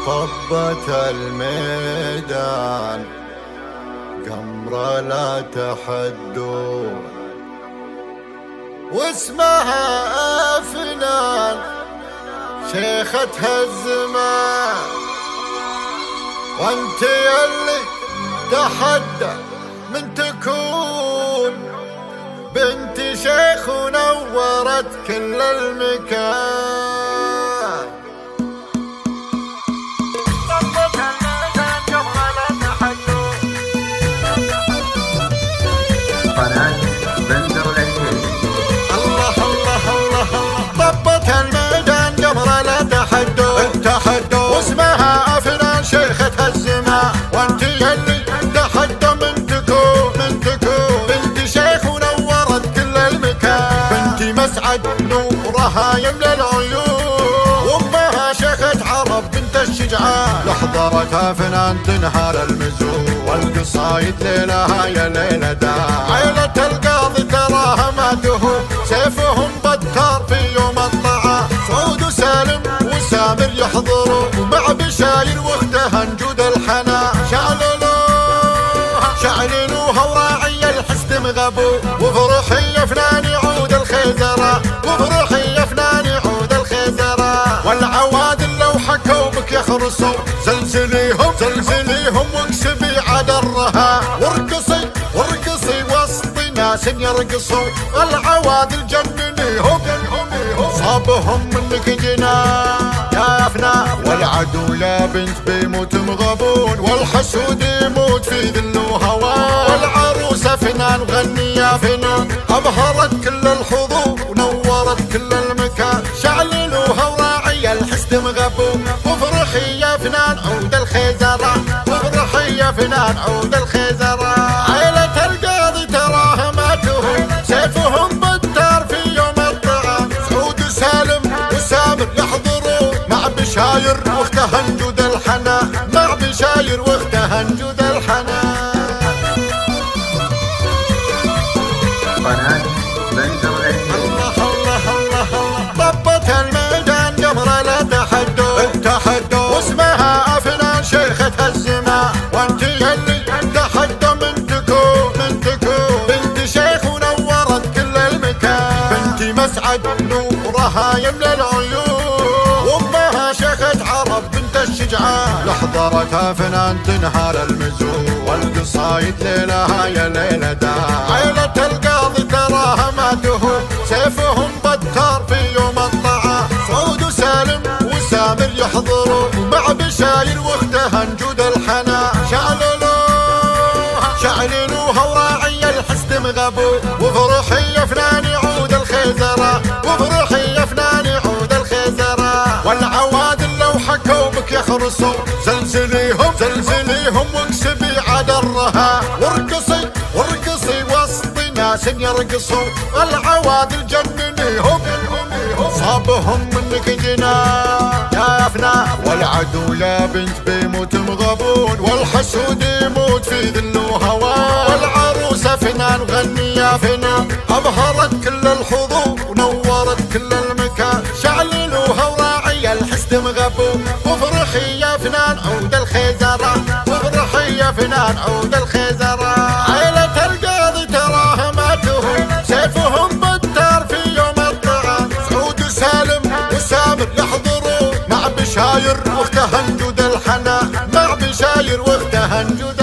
طبت الميدان قمرة لا تحدون واسمها أفنان شيختها الزمان، وانت يلي تحدى من تكون بنت شيخ ونورت كل المكان. قناة بندر العتيبي. الله الله الله طبت الميدان قمرة لا تحدون واسمها أفنان شيختها الزمان، وانت يلي تحدى من تكون بنت شيخ ونورت كل المكان. بنت مسعد نورها يملى العيون، وامها شيخة عرب بنت الشجعان. لحضرت أفنان تنهال المزون، والقصايد ليلها يا ليلة دار. عيلة القاضي تراها ما تهون، سيفهم بتار في يوم الطعام. سعود وسالم وسامر يحضروا، ومع بشاير واختها نجود الحنا. شعللوها وراعي الحسد مغبو، وفرحي فنان يعود الخيزرة، وفرحي فنان يعود الخيزرة. والعوادل لو حكوا بك يخرصوا، زلزليهم واكسبي عدرها. وارقصي وسط ناس يرقصوا، العوادل جننيهم صابهم منك جنان يا افنان. والعدو يا بنت بيموت مغبون، والحسود يموت في ذل وهوان. والعروسة فنان غني يا فنان، أبهرت كل الحضور ونورت كل المكان. شعللوها وراعي الحسد مغبون، وافرحي يا فنان عود الخيزرة، وافرحي يا فنان عود الخيزرة. عيلة القاضي تراها ما تهون، سيفهم بتار في يوم الطعام. سعود وسالم وسامر يحضروا، مع بشاير واختها نجود الحنا، مع بشاير واختها نجود الحنا. قناة بندر العتيبي. الله طبت الميدان قمرة لا تحدون واسمها أفنان شيختها الزمان، وانت يلي تحدى من تكون بنت شيخ ونورت كل المكان. بنت مسعد نورها يملى العيون، وامها شيخة عرب بنت الشجعان. لحضرت أفنان تنهال المزون، والقصايد ليلها يا ليلة دار. عيلة القاضي تراها ما تهون، سيفهم بتار في يوم الطعام. سعود وسالم وسامر يحضروا، مع بشاير واختها نجود الحنا. شعللوها وراعي الحسد مغبون، وفرحي يا فنان يعود الخيزرة، وفرحي يا فنان يعود الخيزرة. والعوادل لو حكوا بك يخرصوا، زلزليهم واكسبي عدرها. وارقصي وسط ناس يرقصوا، العوادل جننيهم صابهم منك جنان يا افنان. والعدو يا بنت بيموت مغبون، والحسود يموت في ذل وهوان. والعروسة فنان غني يا فنان، أبهرت كل الحضور ونورت كل المكان. شعللوها وراعي الحسد مغبون، وافرحي يا فنان عود الخيزرة، وافرحي يا فنان عود الخيزرة. عيلة القاضي تراها ما تهون، سيفهم بتار في يوم الطعام. سعود وسالم وسامر يحضروا، مع بشاير واختها نجود الحنا، مع بشاير واختها نجود